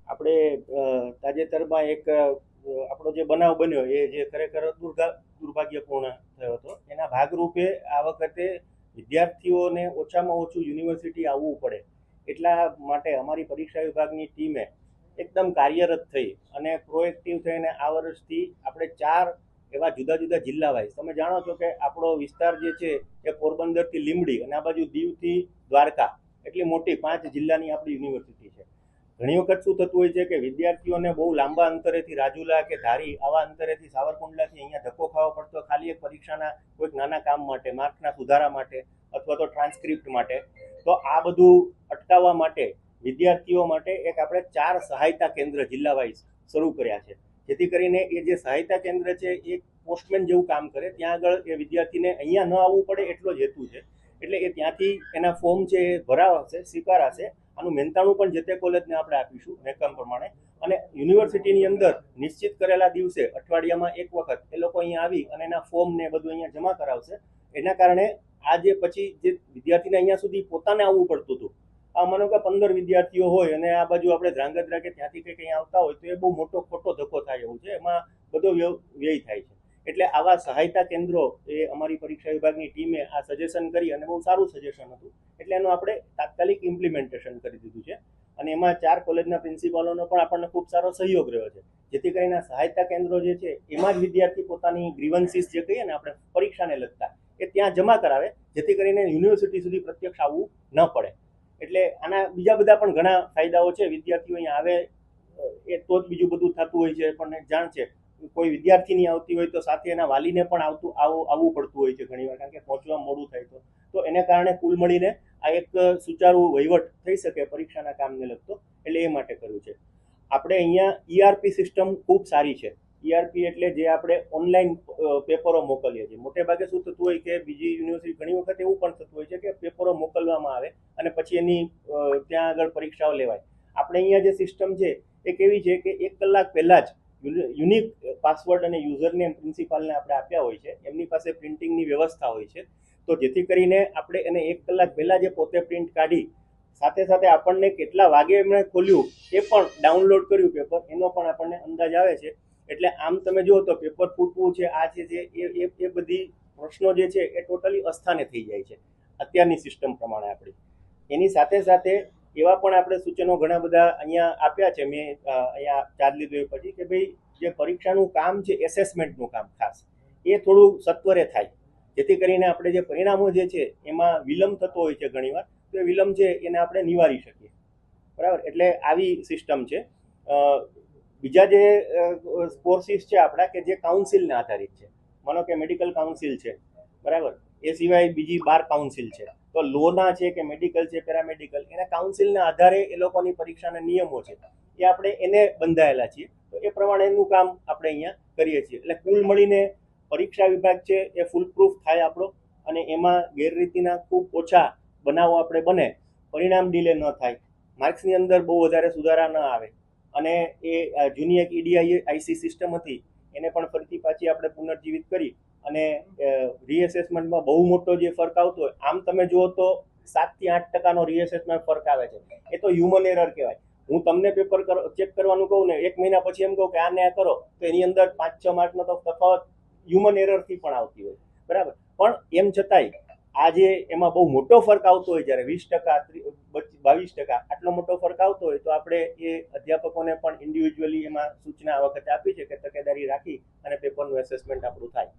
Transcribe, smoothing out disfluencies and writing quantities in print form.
આપણે તાજેતરમાં એક આપણો જે બનાવ બન્યો એ જે ખરેખર દુર્ભાગ્યપૂર્ણ થયો હતો, એના ભાગરૂપે આ વખતે વિદ્યાર્થીઓને ઓછામાં ઓછું યુનિવર્સિટી આવવું પડે એટલા માટે અમારી પરીક્ષા વિભાગની ટીમે એકદમ કાર્યરત થઈ અને પ્રોએક્ટિવ થઈને આ વર્ષથી આપણે 4 એવા જુદા જુદા જિલ્લા વાઇઝ, તમે જાણો છો કે આપણો વિસ્તાર જે છે એ પોરબંદરથી લીંબડી અને આ બાજુ દીવથી દ્વારકા એટલી મોટી 5 જિલ્લાની આપણી યુનિવર્સિટી છે. ઘણી વખત શું થતું હોય છે કે વિદ્યાર્થીઓને બહુ લાંબા અંતરેથી રાજુલા કે ધારી આવા અંતરેથી સાવરકુંડલાથી અહીંયા ધક્કો ખાવો પડતો ખાલી એક પરીક્ષાના કોઈક નાના કામ માટે, માર્કના સુધારા માટે અથવા તો ટ્રાન્સક્રિપ્ટ માટે. તો આ બધું અટકાવવા માટે વિદ્યાર્થીઓ માટે એક આપણે 4 સહાયતા કેન્દ્ર જિલ્લા વાઇઝ શરૂ કર્યા છે, જેથી કરીને એ જે સહાયતા કેન્દ્ર છે એ પોસ્ટમેન જેવું કામ કરે. ત્યાં આગળ એ વિદ્યાર્થીને અહીંયા ન આવવું પડે એટલો જ હેતુ છે. એટલે એ ત્યાંથી એના ફોર્મ છે એ ભરાવાશે, સ્વીકારાશે. આનું મહેનતાણું પણ જે તે કોલેજને આપણે આપીશું મહેકમ પ્રમાણે, અને યુનિવર્સિટીની અંદર નિશ્ચિત કરેલા દિવસે અઠવાડિયામાં એક વખત એ લોકો અહીંયા આવી અને એના ફોર્મ ને બધું અહીંયા જમા કરાવશે. એના કારણે આ જે પછી જે વિદ્યાર્થીને અહીંયા સુધી પોતાને આવવું પડતું હતું, આ માનો કે 15 વિદ્યાર્થીઓ હોય અને આ બાજુ આપણે ધ્રાંગધ્રા કે ત્યાંથી કંઈક અહીંયા આવતા હોય તો એ બહુ મોટો ખોટો ધક્કો થાય એવું છે, એમાં બધો વ્યય થાય છે. એટલે આવા સહાયતા કેન્દ્રો એ અમારી પરીક્ષા વિભાગની ટીમે આ સજેશન કરી અને બહુ સારું સજેશન હતું, એટલે એનું આપણે તાત્કાલિક ઇમ્પ્લિમેન્ટેશન કરી દીધું છે. અને એમાં 4 કોલેજના પ્રિન્સિપાલોનો પણ આપણને ખૂબ સારો સહયોગ રહ્યો છે, જેથી કરીને સહાયતા કેન્દ્રો જે છે એમાં જ વિદ્યાર્થી પોતાની ગ્રીવન્સીસ જે કહીએ ને આપણે પરીક્ષાને લગતા એ ત્યાં જમા કરાવે, જેથી કરીને યુનિવર્સિટી સુધી પ્રત્યક્ષ આવવું ન પડે. એટલે આના બીજા બધા પણ ઘણા ફાયદાઓ છે. વિદ્યાર્થીઓ અહીંયા આવે એ તો જ બીજું બધું થતું હોય છે. પણ જાણ છે કોઈ વિદ્યાર્થી નહીં આવતી હોય તો સાથે એના વાલીને પણ આવવું પડતું હોય છે ઘણીવાર, કારણ કે પહોંચવા મોડું થાય તો એને કારણે કુલ મળીને આ એક સુચારું વહીવટ થઈ શકે પરીક્ષાના કામને લગતો, એટલે એ માટે કર્યું છે. આપણે અહીંયા ઈઆરપી સિસ્ટમ ખૂબ સારી છે. ઈઆરપી એટલે જે આપણે ઓનલાઈન પેપરો મોકલીએ છીએ. મોટે ભાગે શું થતું હોય કે બીજી યુનિવર્સિટી ઘણી વખત એવું પણ થતું હોય છે કે પેપરો મોકલવામાં આવે અને પછી એની ત્યાં આગળ પરીક્ષાઓ લેવાય. આપણે અહીંયા જે સિસ્ટમ છે એ કેવી છે કે 1 કલાક પહેલાં જ યુનિક પાસવર્ડ અને યુઝરનેમ પ્રિન્સિપાલને આપણે આપ્યા હોય છે, એમની પાસે પ્રિન્ટિંગની વ્યવસ્થા હોય છે. તો જેથી કરીને આપણે એને 1 કલાક પહેલાં જે પોતે પ્રિન્ટ કાઢી સાથે સાથે આપણને કેટલા વાગે એમણે ખોલ્યું એ પણ ડાઉનલોડ કર્યું પેપર, એનો પણ આપણને અંદાજ આવે છે. એટલે આમ તમે જુઓ તો પેપર ફૂટવું છે, આ છે જે એ બધી પ્રશ્નો જે છે એ ટોટલી અસ્થાને થઈ જાય છે અત્યારની સિસ્ટમ પ્રમાણે આપણી. એની સાથે સાથે એવા પણ આપણે સૂચનો ઘણા બધા અહીંયા આપ્યા છે. મેં અહીંયા ચાર્જ લીધો એ પછી કે ભાઈ જે પરીક્ષાનું કામ છે, એસેસમેન્ટનું કામ ખાસ એ થોડું સત્વરે થાય, જેથી કરીને આપણે જે પરિણામો જે છે એમાં વિલંબ થતો હોય છે ઘણીવાર, તો એ વિલંબ છે એને આપણે નિવારી શકીએ. બરાબર, એટલે આવી સિસ્ટમ છે. બીજા જે કોર્સિસ છે આપણા કે જે કાઉન્સિલને આધારિત છે, માનો કે મેડિકલ કાઉન્સિલ છે, બરાબર, એ સિવાય બીજી 12 કાઉન્સિલ છે. તો લોના છે કે મેડિકલ છે, પેરામેડિકલ, એના કાઉન્સિલના આધારે એ લોકોની પરીક્ષાના નિયમો છે એ આપણે એને બંધાયેલા છીએ. તો એ પ્રમાણેનું કામ આપણે અહીંયા કરીએ છીએ. એટલે કુલ મળીને પરીક્ષા વિભાગ છે એ ફૂલ પ્રૂફ થાય આપણો, અને એમાં ગેરરીતિના ખૂબ ઓછા બનાવો આપણે બને, પરિણામ ડીલે ન થાય, માર્ક્સની અંદર બહુ વધારે સુધારા ન આવે, અને એ જૂની એક ઈડીઆઈસી સિસ્ટમ હતી એને પણ ફરીથી પાછી આપણે પુનર્જીવિત કરી અને રીએસેસમેન્ટમાં બહુ મોટો જે ફરક આવતો હોય, આમ તમે જુઓ તો 7 થી 8% રીએસેસમેન્ટ ફરક આવે છે. એ તો હ્યુમન એરર કહેવાય. હું તમને પેપર ચેક કરવાનું કહું ને 1 મહિના પછી એમ કહું કે આને આ કરો, તો એની અંદર 5-6 માર્કનો તો તફાવત હ્યુમન એરરથી પણ આવતી હોય, બરાબર. પણ એમ છતાંય આજે એમાં બહુ મોટો ફરક આવતો હોય, જ્યારે 20%, 22% આટલો મોટો ફરક આવતો હોય, તો આપણે એ અધ્યાપકોને પણ ઇન્ડિવિજ્યુઅલી એમાં સૂચના આ વખતે આપી છે કે તકેદારી રાખી અને પેપરનું એસેસમેન્ટ આપણું થાય.